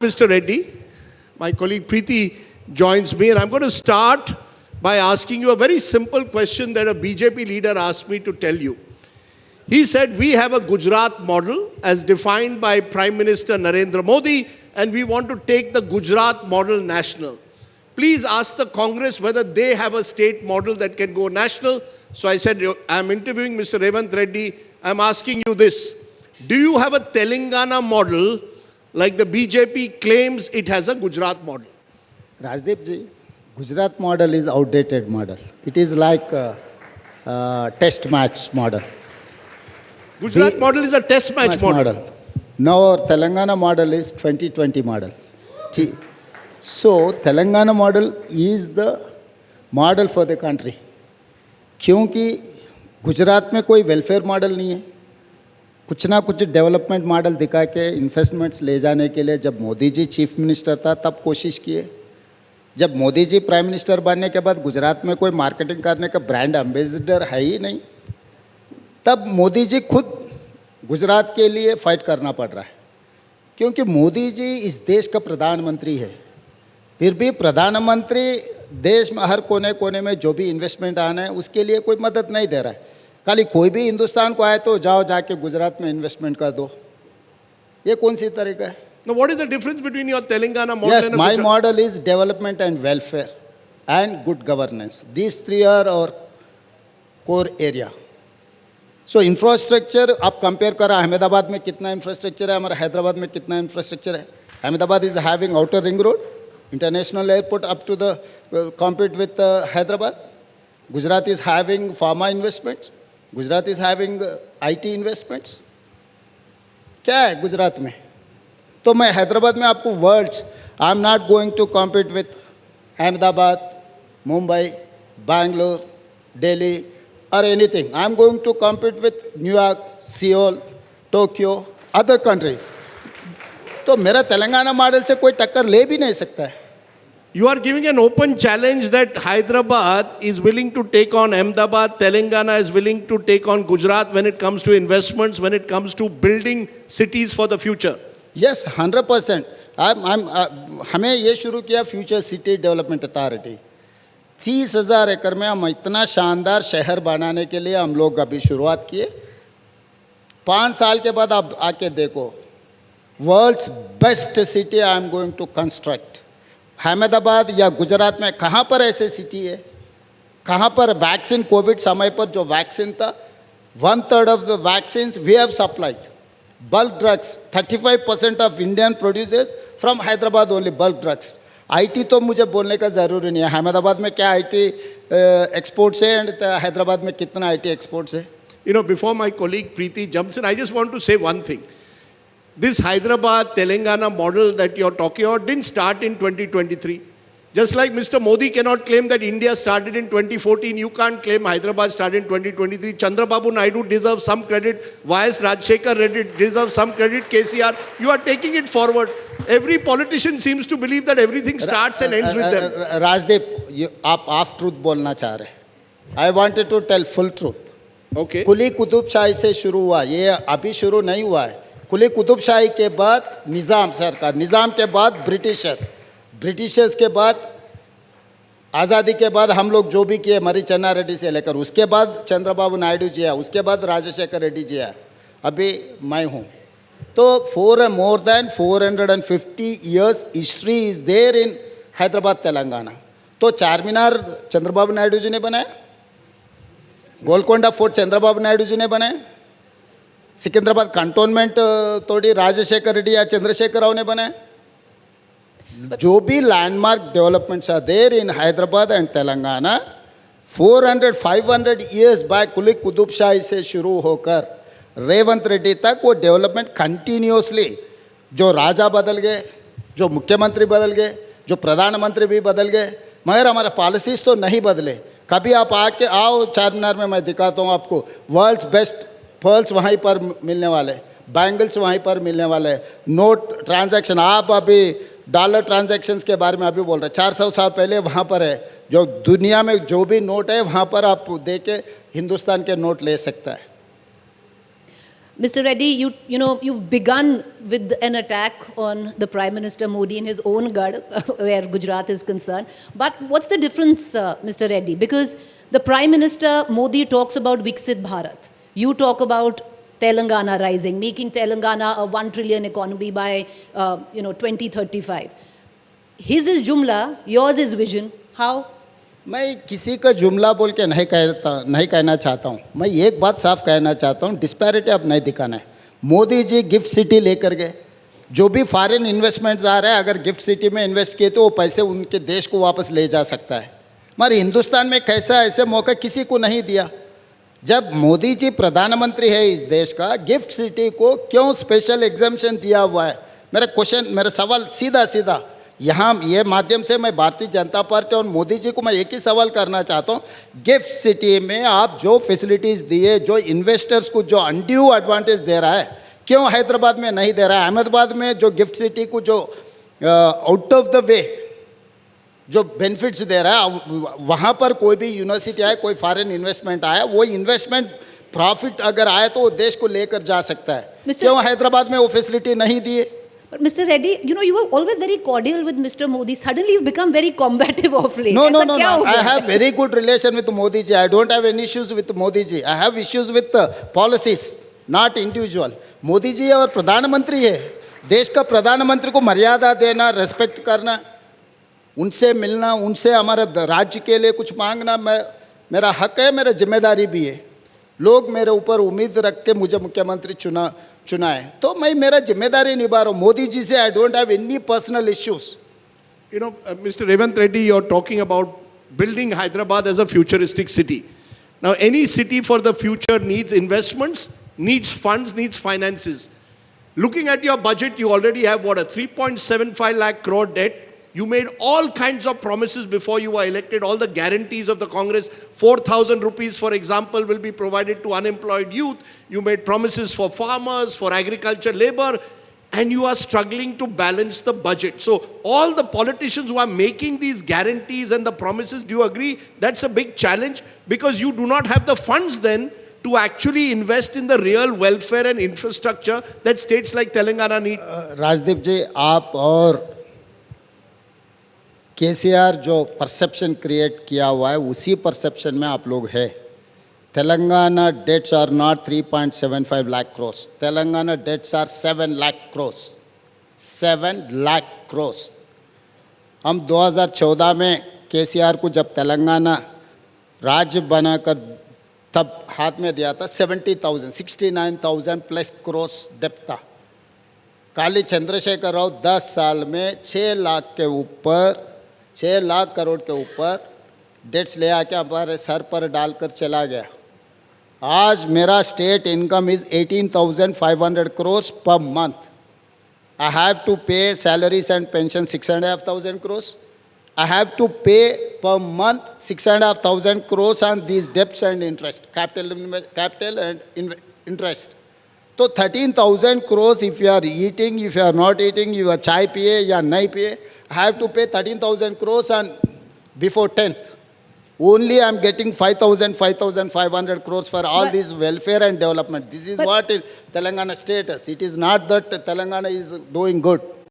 Mr. Reddy. My colleague Preeti joins me, and I'm going to start by asking you a very simple question that a BJP leader asked me to tell you. He said, we have a Gujarat model as defined by Prime Minister Narendra Modi, and we want to take the Gujarat model national. Please ask the Congress whether they have a state model that can go national. So I said, I'm interviewing Mr. Revanth Reddy. I'm asking you this. Do you have a Telangana model like the BJP claims it has a Gujarat model? Rajdeep ji, Gujarat model is outdated model. It is like a test match model. Gujarat model is a test match model. Now our Telangana model is 2020 model. So Telangana model is the model for the country. क्योंकि गुजरात में कोई welfare model नहीं है, कुछ ना कुछ development model दिखा के इन्वेस्टमेंट्स ले जाने के लिए जब मोदी जी चीफ मिनिस्टर था तब कोशिश किए। जब मोदी जी प्राइम मिनिस्टर बनने के बाद गुजरात में कोई मार्केटिंग करने का ब्रांड एम्बेसडर है ही नहीं, तब मोदी जी खुद गुजरात के लिए फाइट करना पड़ रहा है। क्योंकि मोदी जी इस देश का प्रधानमंत्री है, फिर भी प्रधानमंत्री देश में हर कोने कोने में जो भी इन्वेस्टमेंट आना है उसके लिए कोई मदद नहीं दे रहा है। खाली कोई भी हिंदुस्तान को आए तो जाओ जाके गुजरात में इन्वेस्टमेंट कर दो, ये कौन सी तरीका है? Now, what is the difference between your Telangana model Yes, and my Gujarat? model is development and welfare and good governance. These three are our core area. So infrastructure आप कंपेयर करा, अहमदाबाद में कितना इंफ्रास्ट्रक्चर है, हमारा हैदराबाद में कितना infrastructure है? Ahmedabad is having outer ring road, international airport up to the compete with Hyderabad. Gujarat is having pharma investments. Gujarat is having IT investments. क्या है गुजरात में? तो मैं हैदराबाद में आपको words, I am not going to compete with Ahmedabad, Mumbai, Bangalore, Delhi और anything. I am going to compete with New York, Seoul, Tokyo, other countries. तो मेरा तेलंगाना मॉडल से कोई टक्कर ले भी नहीं सकता है. You are giving an open challenge that Hyderabad is willing to take on Ahmedabad, Telangana is willing to take on Gujarat when it comes to investments, when it comes to building cities for the future. Yes, 100%. हमें ये शुरू किया future city development authority. 30,000 एकड़ में हम इतना शानदार शहर बनाने के लिए हम लोग अभी शुरुआत किए. 5 साल के बाद आप आके देखो, world's best city I am going to construct. Ahmedabad या गुजरात में कहाँ पर ऐसे सिटी है? कहाँ पर वैक्सीन, कोविड समय पर जो वैक्सीन था, 1/3 of the vaccine we have supplied. Bulk drugs 35% of Indian producers from Hyderabad only, bulk drugs. IT तो मुझे बोलने का ज़रूरी नहीं है. अहमदाबाद में क्या आईटी एक्सपोर्ट्स है एंड हैदराबाद में कितना आईटी एक्सपोर्ट्स है? You know, before my colleague Preeti jumps in, I just want to say one thing. This Hyderabad, Telangana model that you're talking about didn't start in 2023. Just like Mr. Modi cannot claim that India started in 2014, you can't claim Hyderabad started in 2023. Chandrababu Naidu deserves some credit. YS Rajshekar Reddy deserves some credit. KCR, you are taking it forward. Every politician seems to believe that everything starts and ends with them. Rajdeep, आप half truth बोलना चाह रहे हैं. I wanted to tell full truth. Okay. Quli Qutb Shahi से शुरू हुआ, ये अभी शुरू नहीं हुआ है. कुली कुतुबशाही के बाद निज़ाम सरकार, निज़ाम के बाद ब्रिटिशर्स के बाद आज़ादी के बाद हम लोग जो भी किए, मरी चन्ना रेड्डी से लेकर, उसके बाद चंद्रबाबू नायडू जी आया, उसके बाद राजशेखर रेड्डी जी आया, अभी मैं हूँ. तो more than 450 years history is there in Hyderabad Telangana. तो चार मीनार चंद्रबाबू नायडू जी ने बनाया, गोलकोंडा फोर्ट चंद्रबाबू नायडू जी ने बनाया, सिकंदराबाद कंटोनमेंट तोड़ी राजशेखर रेड्डी या चंद्रशेखर राव ने बनाया. जो भी landmark developments are there in Hyderabad and Telangana, 400-500 years back Quli Qutb Shahi से शुरू होकर रेवंत रेड्डी तक वो डेवलपमेंट कंटिन्यूसली, जो राजा बदल गए, जो मुख्यमंत्री बदल गए, जो प्रधानमंत्री भी बदल गए, मगर हमारे पॉलिसीज़ तो नहीं बदले. कभी आप आके आओ चार मीनार में, मैं दिखाता हूँ आपको. वर्ल्ड्स बेस्ट पर्ल्स वहीं पर मिलने वाले, बैंगल्स वहीं पर मिलने वाले, नोट ट्रांजैक्शन, आप अभी डॉलर ट्रांजैक्शंस के बारे में अभी बोल रहे हैं, 400 साल पहले वहाँ पर है. जो दुनिया में जो भी नोट है वहाँ पर आप दे के हिंदुस्तान के नोट ले सकता है. Mr. Reddy, you've begun with an attack on the Prime Minister Modi in his own Garh, where Gujarat is concerned. But what's the difference, Mr. Reddy? Because the Prime Minister Modi talks about Viksit Bharat. You talk about Telangana rising, making Telangana a 1 trillion economy by 2035. His is Jumla, yours is vision. How? मैं किसी का जुमला बोल के नहीं कहना चाहता हूँ. मैं एक बात साफ कहना चाहता हूँ, डिस्पैरिटी अब नहीं दिखाना है. मोदी जी गिफ्ट सिटी लेकर गए. जो भी फॉरेन इन्वेस्टमेंट्स आ रहा है, अगर गिफ्ट सिटी में इन्वेस्ट किए तो वो पैसे उनके देश को वापस ले जा सकता है. हमारे हिंदुस्तान में कैसा ऐसे मौका किसी को नहीं दिया. जब मोदी जी प्रधानमंत्री है इस देश का, गिफ्ट सिटी को क्यों स्पेशल एग्जाम्पशन दिया हुआ है? मेरा सवाल सीधा सीधा यहाँ ये माध्यम से मैं भारतीय जनता पार्टी और मोदी जी को मैं एक ही सवाल करना चाहता हूँ. गिफ्ट सिटी में आप जो फैसिलिटीज़ दिए, जो इन्वेस्टर्स को जो अनड्यू एडवांटेज दे रहा है, क्यों हैदराबाद में नहीं दे रहा है? अहमदाबाद में जो गिफ्ट सिटी को जो आउट ऑफ द वे जो बेनिफिट्स दे रहा है, वहाँ पर कोई भी यूनिवर्सिटी आए, कोई फॉरेन इन्वेस्टमेंट आया, वो इन्वेस्टमेंट प्रॉफिट अगर आए तो वो देश को लेकर जा सकता है. क्यों हैदराबाद में वो फैसिलिटी नहीं दिए? But Mr. Reddy, you were always very cordial with Mr. Modi. Suddenly you've become very combative of late. No. ऐसा क्या हो I गया? have very good relation with Modi ji. I don't have any issues with Modi ji. I have issues with policies, not individual. Modi ji और प्रधानमंत्री है. देश का प्रधानमंत्री को मर्यादा देना, रेस्पेक्ट करना, उनसे मिलना, उनसे हमारे राज्य के लिए कुछ मांगना मेरा हक है, मेरा जिम्मेदारी भी है. लोग मेरे ऊपर उम्मीद रख के मुझे मुख्यमंत्री चुना है, तो मैं मेरा जिम्मेदारी निभा रहा हूँ. मोदी जी से I don't have any personal issues. Mr. Revant Reddy, you're talking about building Hyderabad as a futuristic city. Now, any city for the future needs investments, needs funds, needs finances. Looking at your budget, you already have a 3.75 lakh crore debt. You made all kinds of promises before you were elected, all the guarantees of the Congress. 4,000 rupees, for example, will be provided to unemployed youth. You made promises for farmers, for agriculture labor, and you are struggling to balance the budget. So all the politicians who are making these guarantees and the promises, do you agree that's a big challenge? Because you do not have the funds then to actually invest in the real welfare and infrastructure that states like Telangana need. Rajdeep ji, आप और केसीआर जो perception create किया हुआ है, उसी perception में आप लोग हैं. Telangana debts are not 3.75 lakh crores. Telangana debts are 7 lakh crores. 7 lakh crores. हम 2014 में केसीआर को जब तेलंगाना राज्य बनाकर तब हाथ में दिया था, 69,000 प्लस क्रोर्स डेप्ट था. काली चंद्रशेखर राव 10 साल में 6 लाख करोड़ के ऊपर डेट्स ले आके हमारे सर पर डालकर चला गया. आज मेरा state income is 18,500 crores per month. I have to pay salaries and pension 6,500 crores. I have to pay per month 6,500 crores on these debts and interest, capital and interest. So 13,000 crores if you are eating, if you are not eating, you are chai piye या नहीं पिए, I have to pay 13,000 crores on before 10th. Only I am getting 5,500 crores for all this welfare and development. This is what is Telangana status. It is not that Telangana is doing good.